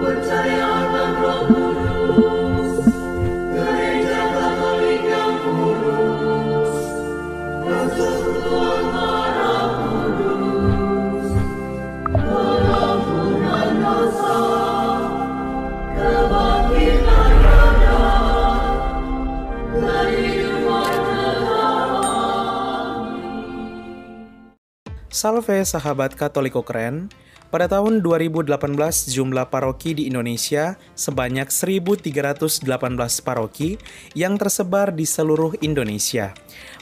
percayakan Roh Kudus, gereja Katolik yang kudus, persekutuan darah kudus, pengampunan dosa, kebangkitan badan, dan kehidupan kekal. Salve sahabat Katoliko keren. Pada tahun 2018 jumlah paroki di Indonesia sebanyak 1.318 paroki yang tersebar di seluruh Indonesia.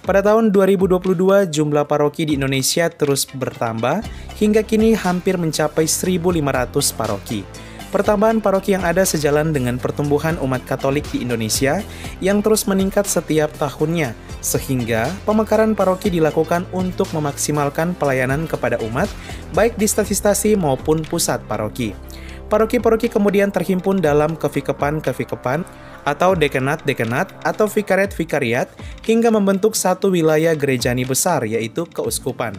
Pada tahun 2022 jumlah paroki di Indonesia terus bertambah hingga kini hampir mencapai 1.500 paroki. Pertambahan paroki yang ada sejalan dengan pertumbuhan umat Katolik di Indonesia yang terus meningkat setiap tahunnya, sehingga pemekaran paroki dilakukan untuk memaksimalkan pelayanan kepada umat, baik di stasi-stasi maupun pusat paroki. Paroki-paroki kemudian terhimpun dalam kevikepan-kevikepan atau dekanat-dekanat atau vikariat-vikariat hingga membentuk satu wilayah gerejani besar, yaitu keuskupan.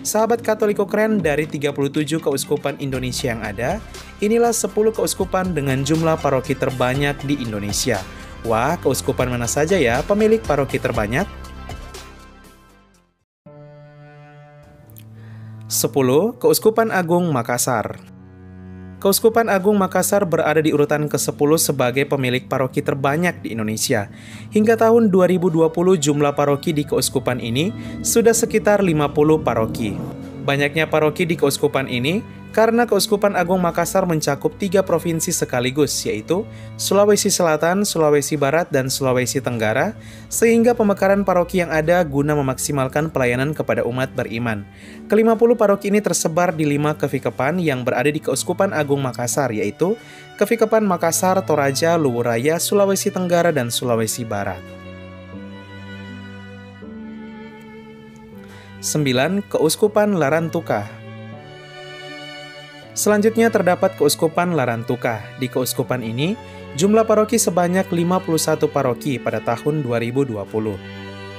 Sahabat Katoliko keren, dari 37 keuskupan Indonesia yang ada, inilah 10 keuskupan dengan jumlah paroki terbanyak di Indonesia. Wah, keuskupan mana saja ya pemilik paroki terbanyak? 10. Keuskupan Agung Makassar. Keuskupan Agung Makassar berada di urutan ke-10 sebagai pemilik paroki terbanyak di Indonesia. Hingga tahun 2020 jumlah paroki di keuskupan ini sudah sekitar 50 paroki. Banyaknya paroki di keuskupan ini karena Keuskupan Agung Makassar mencakup 3 provinsi sekaligus, yaitu Sulawesi Selatan, Sulawesi Barat, dan Sulawesi Tenggara, sehingga pemekaran paroki yang ada guna memaksimalkan pelayanan kepada umat beriman. Ke-50 paroki ini tersebar di 5 kevikepan yang berada di Keuskupan Agung Makassar, yaitu Kevikepan Makassar, Toraja, Luwuraya, Sulawesi Tenggara, dan Sulawesi Barat. 9. Keuskupan Larantuka. Selanjutnya terdapat Keuskupan Larantuka. Di keuskupan ini, jumlah paroki sebanyak 51 paroki pada tahun 2020.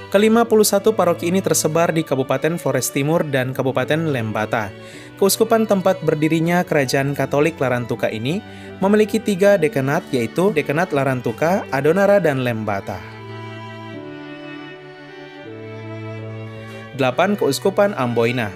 Ke-51 paroki ini tersebar di Kabupaten Flores Timur dan Kabupaten Lembata. Keuskupan tempat berdirinya Kerajaan Katolik Larantuka ini memiliki 3 dekanat, yaitu Dekanat Larantuka, Adonara, dan Lembata. 8. Keuskupan Amboina.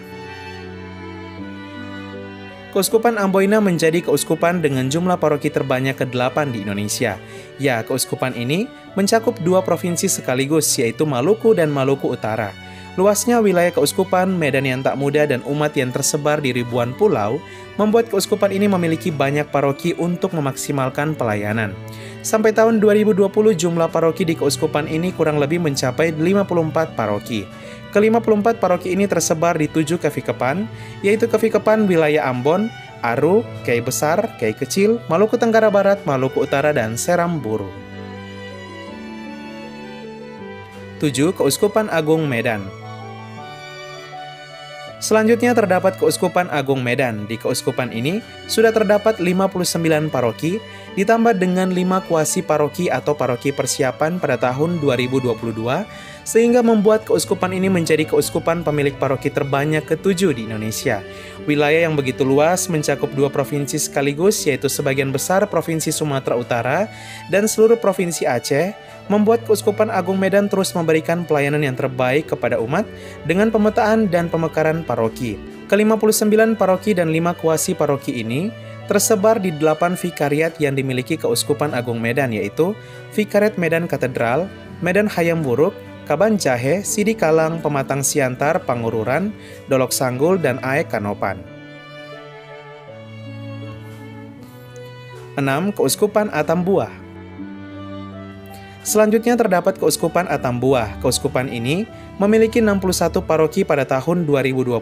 Keuskupan Amboina menjadi keuskupan dengan jumlah paroki terbanyak ke-8 di Indonesia. Ya, keuskupan ini mencakup 2 provinsi sekaligus, yaitu Maluku dan Maluku Utara. Luasnya wilayah keuskupan, medan yang tak mudah, dan umat yang tersebar di ribuan pulau, membuat keuskupan ini memiliki banyak paroki untuk memaksimalkan pelayanan. Sampai tahun 2020 jumlah paroki di keuskupan ini kurang lebih mencapai 54 paroki. Ke-54 paroki ini tersebar di 7 kevikepan, yaitu kevikepan wilayah Ambon, Aru, Kiai Besar, Kiai Kecil, Maluku Tenggara Barat, Maluku Utara, dan Seram Buru. 7. Keuskupan Agung Medan. Selanjutnya terdapat Keuskupan Agung Medan. Di keuskupan ini sudah terdapat 59 paroki, ditambah dengan 5 kuasi paroki atau paroki persiapan pada tahun 2022, sehingga membuat keuskupan ini menjadi keuskupan pemilik paroki terbanyak ke-7 di Indonesia. Wilayah yang begitu luas mencakup 2 provinsi sekaligus, yaitu sebagian besar Provinsi Sumatera Utara dan seluruh Provinsi Aceh, membuat Keuskupan Agung Medan terus memberikan pelayanan yang terbaik kepada umat dengan pemetaan dan pemekaran paroki. Ke-59 paroki dan 5 kuasi paroki ini tersebar di 8 vikariat yang dimiliki Keuskupan Agung Medan, yaitu Vikariat Medan Katedral, Medan Hayam Wuruk, Kaban Jahe, Sidi Kalang, Pematang Siantar, Pangururan, Dolok Sanggul, dan Aek Kanopan. 6. Keuskupan Atambua. Selanjutnya terdapat Keuskupan Atambua. Keuskupan ini memiliki 61 paroki pada tahun 2020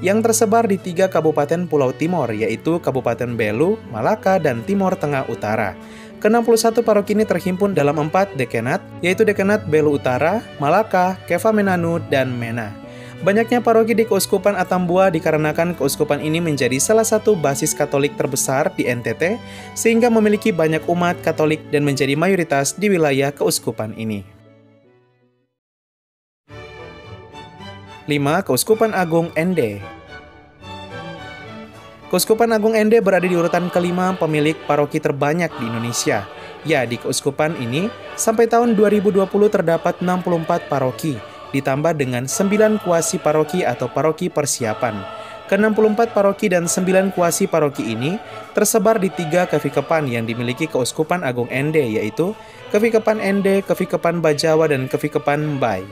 yang tersebar di 3 kabupaten Pulau Timor, yaitu Kabupaten Belu, Malaka, dan Timor Tengah Utara. Ke-61 paroki ini terhimpun dalam 4 dekanat, yaitu Dekanat Belu Utara, Malaka, Keva Menanu, dan Mena. Banyaknya paroki di Keuskupan Atambua dikarenakan keuskupan ini menjadi salah satu basis Katolik terbesar di NTT, sehingga memiliki banyak umat Katolik dan menjadi mayoritas di wilayah keuskupan ini. 5. Keuskupan Agung Ende. Keuskupan Agung Ende berada di urutan kelima pemilik paroki terbanyak di Indonesia. Ya, di keuskupan ini, sampai tahun 2020 terdapat 64 paroki, ditambah dengan 9 kuasi paroki atau paroki persiapan. Ke-64 paroki dan 9 kuasi paroki ini tersebar di 3 kevikepan yang dimiliki Keuskupan Agung Ende, yaitu Kevikepan Ende, Kevikepan Bajawa, dan Kevikepan Mbai.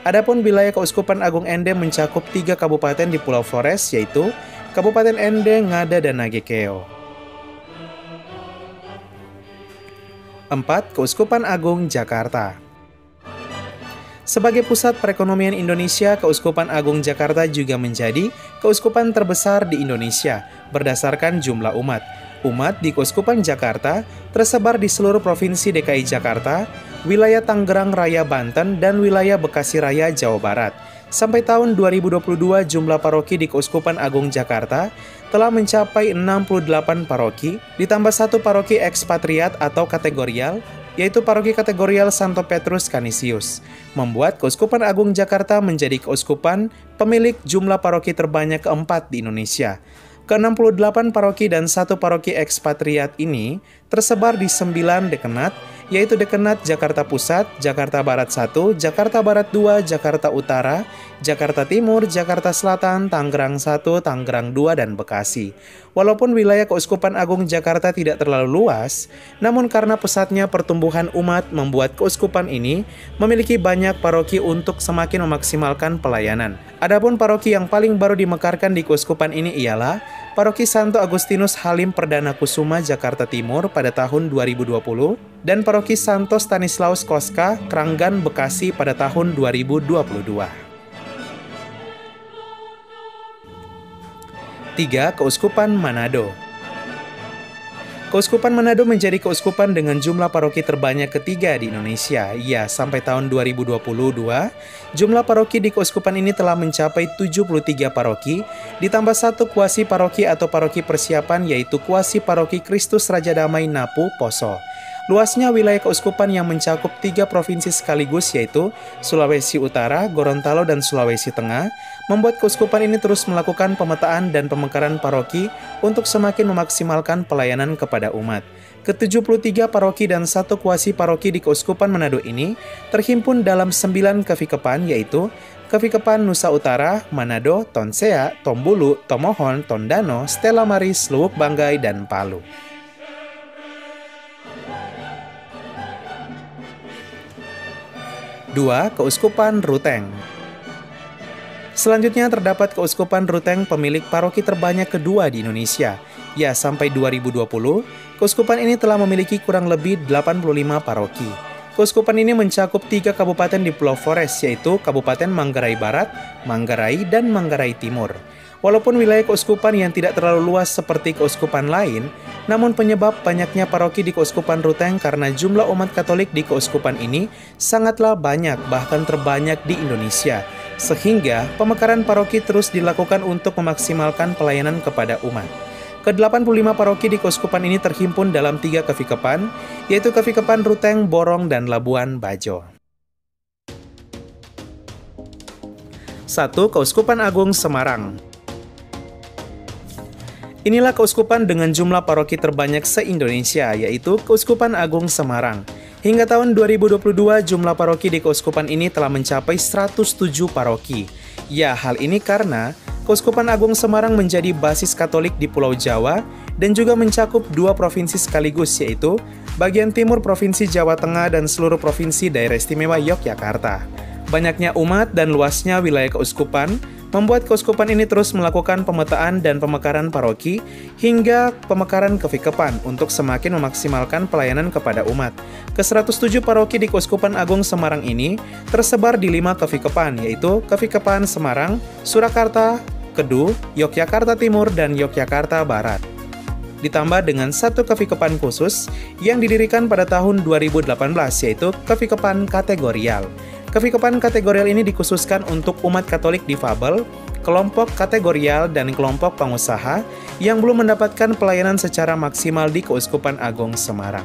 Adapun wilayah Keuskupan Agung Ende mencakup 3 kabupaten di Pulau Flores, yaitu Kabupaten Ende, Ngada, dan Nagekeo. 4. Keuskupan Agung Jakarta. Sebagai pusat perekonomian Indonesia, Keuskupan Agung Jakarta juga menjadi keuskupan terbesar di Indonesia berdasarkan jumlah umat. Umat di Keuskupan Jakarta tersebar di seluruh provinsi DKI Jakarta, wilayah Tangerang Raya Banten, dan wilayah Bekasi Raya Jawa Barat. Sampai tahun 2022, jumlah paroki di Keuskupan Agung Jakarta telah mencapai 68 paroki, ditambah 1 paroki ekspatriat atau kategorial, yaitu paroki kategorial Santo Petrus Canisius, membuat Keuskupan Agung Jakarta menjadi keuskupan pemilik jumlah paroki terbanyak keempat di Indonesia. Ke-68 paroki dan 1 paroki ekspatriat ini tersebar di 9 dekanat, yaitu Dekanat Jakarta Pusat, Jakarta Barat 1, Jakarta Barat 2, Jakarta Utara, Jakarta Timur, Jakarta Selatan, Tangerang 1, Tangerang 2, dan Bekasi. Walaupun wilayah Keuskupan Agung Jakarta tidak terlalu luas, namun karena pesatnya pertumbuhan umat membuat keuskupan ini memiliki banyak paroki untuk semakin memaksimalkan pelayanan. Adapun paroki yang paling baru dimekarkan di keuskupan ini ialah Paroki Santo Agustinus Halim Perdana Kusuma Jakarta Timur pada tahun 2020 dan Paroki Santo Stanislaus Koska Kranggan Bekasi pada tahun 2022. 3. Keuskupan Manado. Keuskupan Manado menjadi keuskupan dengan jumlah paroki terbanyak ketiga di Indonesia. Ya, sampai tahun 2022, jumlah paroki di keuskupan ini telah mencapai 73 paroki, ditambah 1 kuasi paroki atau paroki persiapan, yaitu kuasi paroki Kristus Raja Damai Napu Poso. Luasnya wilayah keuskupan yang mencakup 3 provinsi sekaligus, yaitu Sulawesi Utara, Gorontalo, dan Sulawesi Tengah, membuat keuskupan ini terus melakukan pemetaan dan pemekaran paroki untuk semakin memaksimalkan pelayanan kepada umat. Ke-73 paroki dan 1 kuasi paroki di Keuskupan Manado ini terhimpun dalam 9 kevikepan, yaitu Kevikepan Nusa Utara, Manado, Tonsea, Tombulu, Tomohon, Tondano, Stella Maris, Luwuk Banggai, dan Palu. Dua, Keuskupan Ruteng. Selanjutnya terdapat Keuskupan Ruteng pemilik paroki terbanyak kedua di Indonesia. Ya, sampai 2020, keuskupan ini telah memiliki kurang lebih 85 paroki. Keuskupan ini mencakup 3 kabupaten di Pulau Flores, yaitu Kabupaten Manggarai Barat, Manggarai, dan Manggarai Timur. Walaupun wilayah keuskupan yang tidak terlalu luas seperti keuskupan lain, namun penyebab banyaknya paroki di Keuskupan Ruteng karena jumlah umat Katolik di keuskupan ini sangatlah banyak, bahkan terbanyak di Indonesia. Sehingga pemekaran paroki terus dilakukan untuk memaksimalkan pelayanan kepada umat. Ke-85 paroki di keuskupan ini terhimpun dalam 3 kevikepan, yaitu Kevikepan Ruteng, Borong, dan Labuan Bajo. 1. Keuskupan Agung Semarang. Inilah keuskupan dengan jumlah paroki terbanyak se-Indonesia, yaitu Keuskupan Agung Semarang. Hingga tahun 2022, jumlah paroki di keuskupan ini telah mencapai 107 paroki. Ya, hal ini karena Keuskupan Agung Semarang menjadi basis Katolik di Pulau Jawa dan juga mencakup 2 provinsi sekaligus, yaitu bagian timur Provinsi Jawa Tengah dan seluruh provinsi Daerah Istimewa Yogyakarta. Banyaknya umat dan luasnya wilayah keuskupan membuat keuskupan ini terus melakukan pemetaan dan pemekaran paroki hingga pemekaran kevikepan untuk semakin memaksimalkan pelayanan kepada umat. Ke-107 paroki di Keuskupan Agung Semarang ini tersebar di 5 kevikepan, yaitu Kevikepan Semarang, Surakarta, Kedu, Yogyakarta Timur, dan Yogyakarta Barat. Ditambah dengan 1 kevikepan khusus yang didirikan pada tahun 2018, yaitu Kevikepan Kategorial. Kevikepan kategorial ini dikhususkan untuk umat Katolik difabel, kelompok kategorial, dan kelompok pengusaha yang belum mendapatkan pelayanan secara maksimal di Keuskupan Agung Semarang.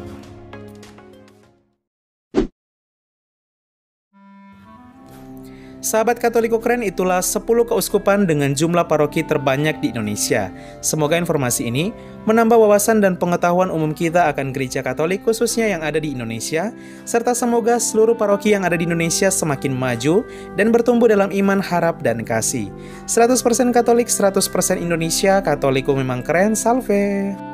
Sahabat Katoliko keren, itulah 10 keuskupan dengan jumlah paroki terbanyak di Indonesia. Semoga informasi ini menambah wawasan dan pengetahuan umum kita akan gereja Katolik khususnya yang ada di Indonesia, serta semoga seluruh paroki yang ada di Indonesia semakin maju dan bertumbuh dalam iman, harap, dan kasih. 100% Katolik, 100% Indonesia, Katoliko memang keren, salve!